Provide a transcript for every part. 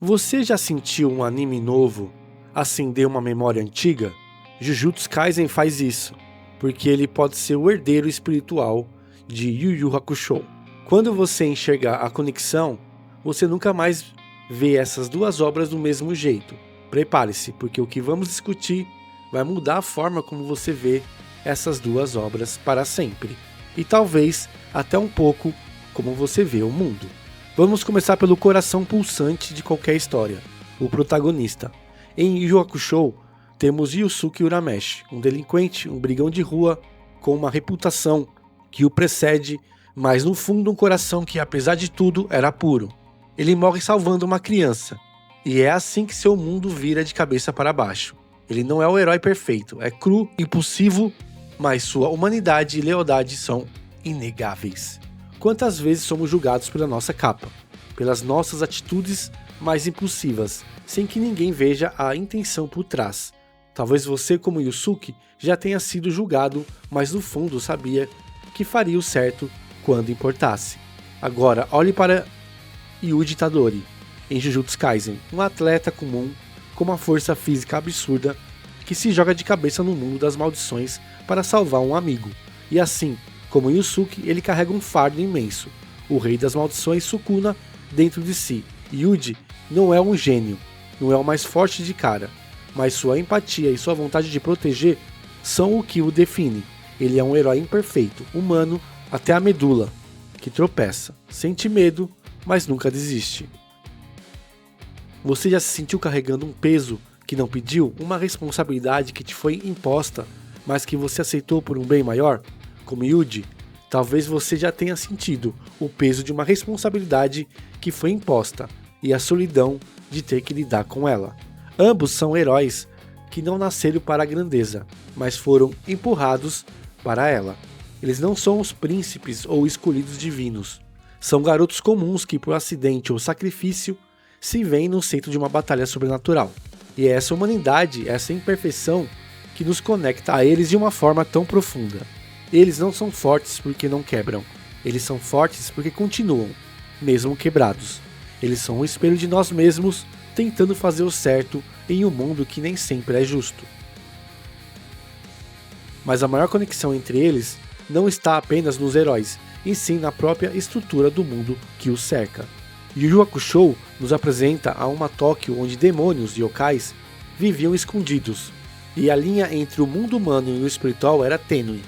Você já sentiu um anime novo acender uma memória antiga? Jujutsu Kaisen faz isso, porque ele pode ser o herdeiro espiritual de Yu Yu Hakusho. Quando você enxergar a conexão, você nunca mais vê essas duas obras do mesmo jeito. Prepare-se, porque o que vamos discutir vai mudar a forma como você vê essas duas obras para sempre. E talvez até um pouco como você vê o mundo. Vamos começar pelo coração pulsante de qualquer história, o protagonista. Em Yu Yu Hakusho, temos Yusuke Urameshi, um delinquente, um brigão de rua, com uma reputação que o precede, mas no fundo um coração que, apesar de tudo, era puro. Ele morre salvando uma criança, e é assim que seu mundo vira de cabeça para baixo. Ele não é o herói perfeito, é cru, impulsivo, mas sua humanidade e lealdade são inegáveis. Quantas vezes somos julgados pela nossa capa, pelas nossas atitudes mais impulsivas, sem que ninguém veja a intenção por trás. Talvez você, como Yusuke, já tenha sido julgado, mas no fundo sabia que faria o certo quando importasse. Agora, olhe para Yuji Tadori, em Jujutsu Kaisen, um atleta comum com uma força física absurda que se joga de cabeça no mundo das maldições para salvar um amigo. E assim, como Yusuke, ele carrega um fardo imenso, o rei das maldições Sukuna, dentro de si. Yuji não é um gênio, não é o mais forte de cara, mas sua empatia e sua vontade de proteger são o que o define. Ele é um herói imperfeito, humano até a medula, que tropeça, sente medo, mas nunca desiste. Você já se sentiu carregando um peso que não pediu, uma responsabilidade que te foi imposta, mas que você aceitou por um bem maior? Como Yuji, talvez você já tenha sentido o peso de uma responsabilidade que foi imposta e a solidão de ter que lidar com ela. Ambos são heróis que não nasceram para a grandeza, mas foram empurrados para ela. Eles não são os príncipes ou escolhidos divinos. São garotos comuns que, por acidente ou sacrifício, se veem no centro de uma batalha sobrenatural. E é essa humanidade, essa imperfeição, que nos conecta a eles de uma forma tão profunda. Eles não são fortes porque não quebram. Eles são fortes porque continuam, mesmo quebrados. Eles são um espelho de nós mesmos, tentando fazer o certo em um mundo que nem sempre é justo. Mas a maior conexão entre eles não está apenas nos heróis, e sim na própria estrutura do mundo que os cerca. Yu Yu Hakusho nos apresenta a uma Tóquio onde demônios e yokais viviam escondidos, e a linha entre o mundo humano e o espiritual era tênue.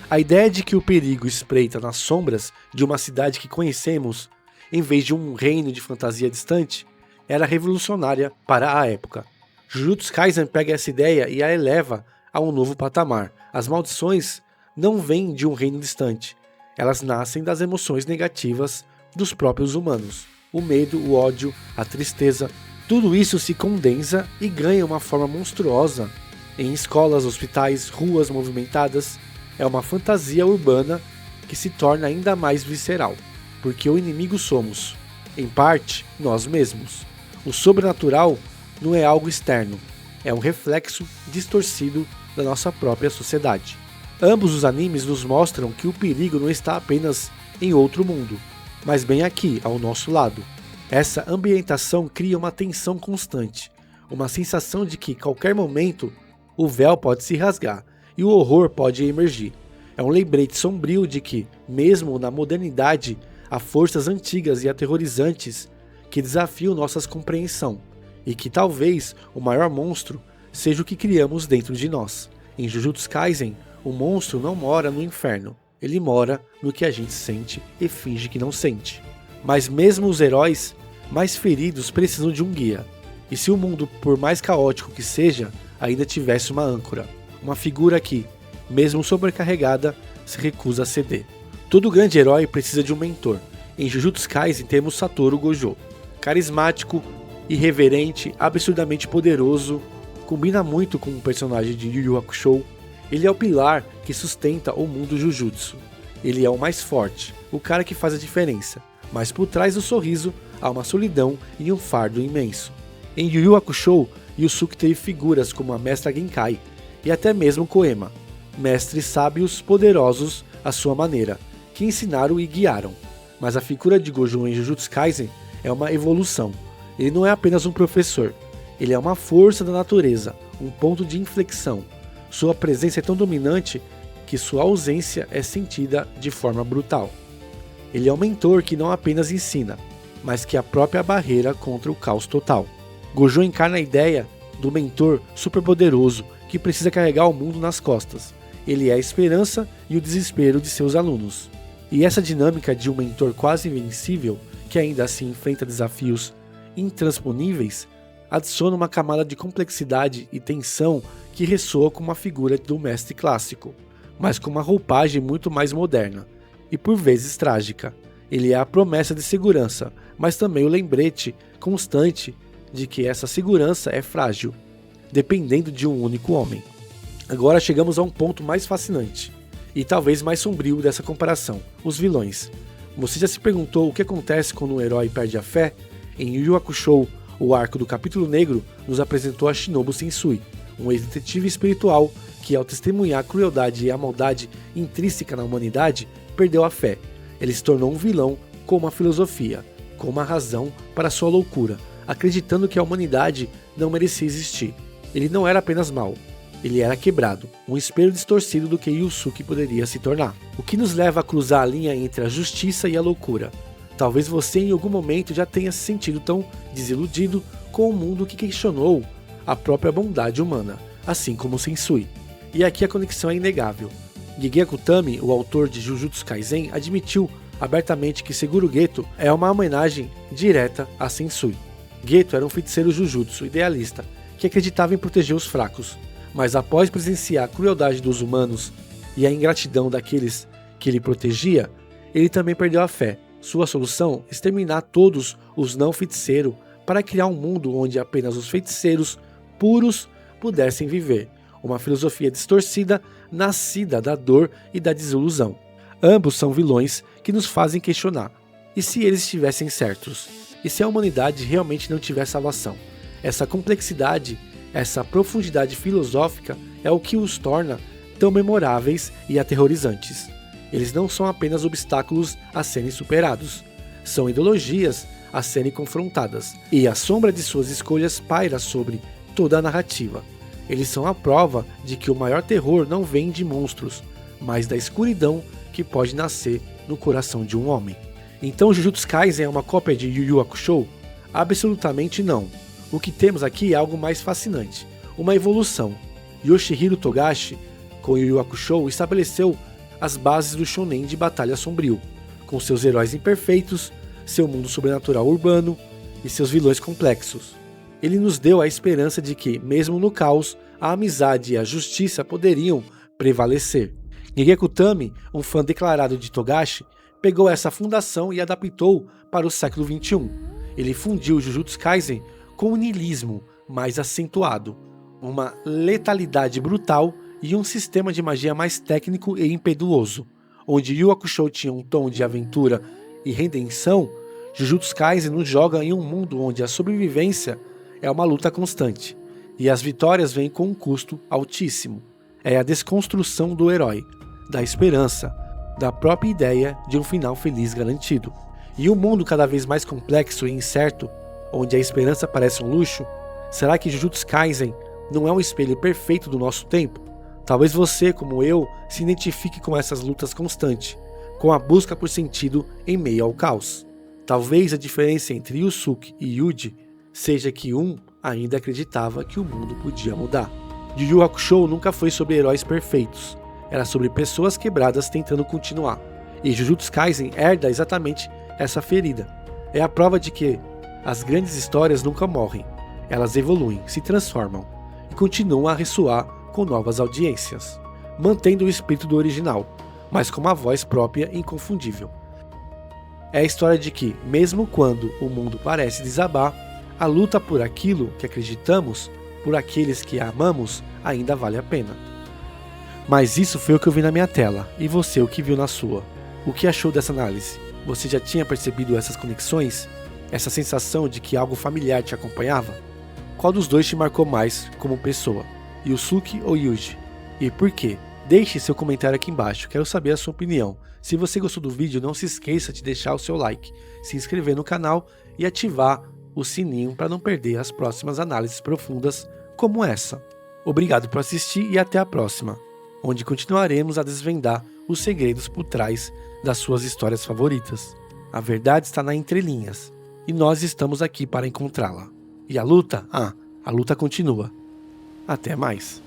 A ideia de que o perigo espreita nas sombras de uma cidade que conhecemos, em vez de um reino de fantasia distante, era revolucionária para a época. Jujutsu Kaisen pega essa ideia e a eleva a um novo patamar. As maldições não vêm de um reino distante, elas nascem das emoções negativas dos próprios humanos. O medo, o ódio, a tristeza, tudo isso se condensa e ganha uma forma monstruosa em escolas, hospitais, ruas movimentadas. É uma fantasia urbana que se torna ainda mais visceral, porque o inimigo somos, em parte, nós mesmos. O sobrenatural não é algo externo, é um reflexo distorcido da nossa própria sociedade. Ambos os animes nos mostram que o perigo não está apenas em outro mundo, mas bem aqui, ao nosso lado. Essa ambientação cria uma tensão constante, uma sensação de que, qualquer momento, o véu pode se rasgar e o horror pode emergir. É um lembrete sombrio de que, mesmo na modernidade, há forças antigas e aterrorizantes que desafiam nossa compreensão, e que talvez o maior monstro seja o que criamos dentro de nós. Em Jujutsu Kaisen, o monstro não mora no inferno, ele mora no que a gente sente e finge que não sente. Mas mesmo os heróis mais feridos precisam de um guia, e se o mundo, por mais caótico que seja, ainda tivesse uma âncora, uma figura que, mesmo sobrecarregada, se recusa a ceder. Todo grande herói precisa de um mentor. Em Jujutsu Kaisen temos Satoru Gojo, carismático, irreverente, absurdamente poderoso, combina muito com o personagem de Yu Yu Hakusho. Ele é o pilar que sustenta o mundo Jujutsu. Ele é o mais forte, o cara que faz a diferença, mas por trás do sorriso há uma solidão e um fardo imenso. Em Yu Yu Hakusho, Yusuke teve figuras como a Mestra Genkai e até mesmo Koema, mestres sábios poderosos à sua maneira, que ensinaram e guiaram. Mas a figura de Gojo em Jujutsu Kaisen é uma evolução. Ele não é apenas um professor, ele é uma força da natureza, um ponto de inflexão. Sua presença é tão dominante que sua ausência é sentida de forma brutal. Ele é um mentor que não apenas ensina, mas que é a própria barreira contra o caos total. Gojo encarna a ideia do mentor superpoderoso que precisa carregar o mundo nas costas. Ele é a esperança e o desespero de seus alunos. E essa dinâmica de um mentor quase invencível, que ainda assim enfrenta desafios intransponíveis, adiciona uma camada de complexidade e tensão que ressoa com uma figura do mestre clássico, mas com uma roupagem muito mais moderna e por vezes trágica. Ele é a promessa de segurança, mas também o lembrete constante de que essa segurança é frágil, dependendo de um único homem. Agora chegamos a um ponto mais fascinante e talvez mais sombrio dessa comparação: os vilões. Você já se perguntou o que acontece quando um herói perde a fé? Em Yu Yu Hakusho, o arco do Capítulo Negro nos apresentou a Shinobu Sensui, um ex-detetive espiritual que, ao testemunhar a crueldade e a maldade intrínseca na humanidade, perdeu a fé. Ele se tornou um vilão com uma filosofia, com uma razão para sua loucura, acreditando que a humanidade não merecia existir. Ele não era apenas mau, ele era quebrado, um espelho distorcido do que Yusuke poderia se tornar. O que nos leva a cruzar a linha entre a justiça e a loucura. Talvez você em algum momento já tenha se sentido tão desiludido com o mundo que questionou a própria bondade humana, assim como Sensui. E aqui a conexão é inegável. Gege Akutami, o autor de Jujutsu Kaisen, admitiu abertamente que Seguro Geto é uma homenagem direta a Sensui. Geto era um feiticeiro Jujutsu idealista, que acreditava em proteger os fracos, mas após presenciar a crueldade dos humanos e a ingratidão daqueles que ele protegia, ele também perdeu a fé. Sua solução: exterminar todos os não-feiticeiros para criar um mundo onde apenas os feiticeiros puros pudessem viver. Uma filosofia distorcida, nascida da dor e da desilusão. Ambos são vilões que nos fazem questionar: e se eles estivessem certos? E se a humanidade realmente não tivesse salvação? Essa complexidade, essa profundidade filosófica é o que os torna tão memoráveis e aterrorizantes. Eles não são apenas obstáculos a serem superados, são ideologias a serem confrontadas, e a sombra de suas escolhas paira sobre toda a narrativa. Eles são a prova de que o maior terror não vem de monstros, mas da escuridão que pode nascer no coração de um homem. Então Jujutsu Kaisen é uma cópia de Yu Yu Hakusho? Absolutamente não. O que temos aqui é algo mais fascinante, uma evolução. Yoshihiro Togashi, com Yu Yu Hakusho, estabeleceu as bases do shonen de batalha sombrio, com seus heróis imperfeitos, seu mundo sobrenatural urbano e seus vilões complexos. Ele nos deu a esperança de que, mesmo no caos, a amizade e a justiça poderiam prevalecer. Gege Akutami, um fã declarado de Togashi, pegou essa fundação e adaptou para o século XXI. Ele fundiu Jujutsu Kaisen com um niilismo mais acentuado, uma letalidade brutal e um sistema de magia mais técnico e impetuoso. Onde Yu Yu Hakusho tinha um tom de aventura e redenção, Jujutsu Kaisen nos joga em um mundo onde a sobrevivência é uma luta constante, e as vitórias vêm com um custo altíssimo. É a desconstrução do herói, da esperança, da própria ideia de um final feliz garantido. E um mundo cada vez mais complexo e incerto, onde a esperança parece um luxo, será que Jujutsu Kaisen não é um espelho perfeito do nosso tempo? Talvez você, como eu, se identifique com essas lutas constantes, com a busca por sentido em meio ao caos. Talvez a diferença entre Yusuke e Yuji seja que um ainda acreditava que o mundo podia mudar. Yu Yu Hakusho nunca foi sobre heróis perfeitos, era sobre pessoas quebradas tentando continuar. E Jujutsu Kaisen herda exatamente essa ferida. É a prova de que as grandes histórias nunca morrem, elas evoluem, se transformam e continuam a ressoar com novas audiências, mantendo o espírito do original, mas com uma voz própria e inconfundível. É a história de que, mesmo quando o mundo parece desabar, a luta por aquilo que acreditamos, por aqueles que amamos, ainda vale a pena. Mas isso foi o que eu vi na minha tela, e você o que viu na sua? O que achou dessa análise? Você já tinha percebido essas conexões? Essa sensação de que algo familiar te acompanhava? Qual dos dois te marcou mais como pessoa? Yusuke ou Yuji? E por quê? Deixe seu comentário aqui embaixo, quero saber a sua opinião. Se você gostou do vídeo, não se esqueça de deixar o seu like, se inscrever no canal e ativar o sininho para não perder as próximas análises profundas como essa. Obrigado por assistir e até a próxima, onde continuaremos a desvendar os segredos por trás das suas histórias favoritas. A verdade está nas entrelinhas, e nós estamos aqui para encontrá-la. E a luta? A luta continua. Até mais.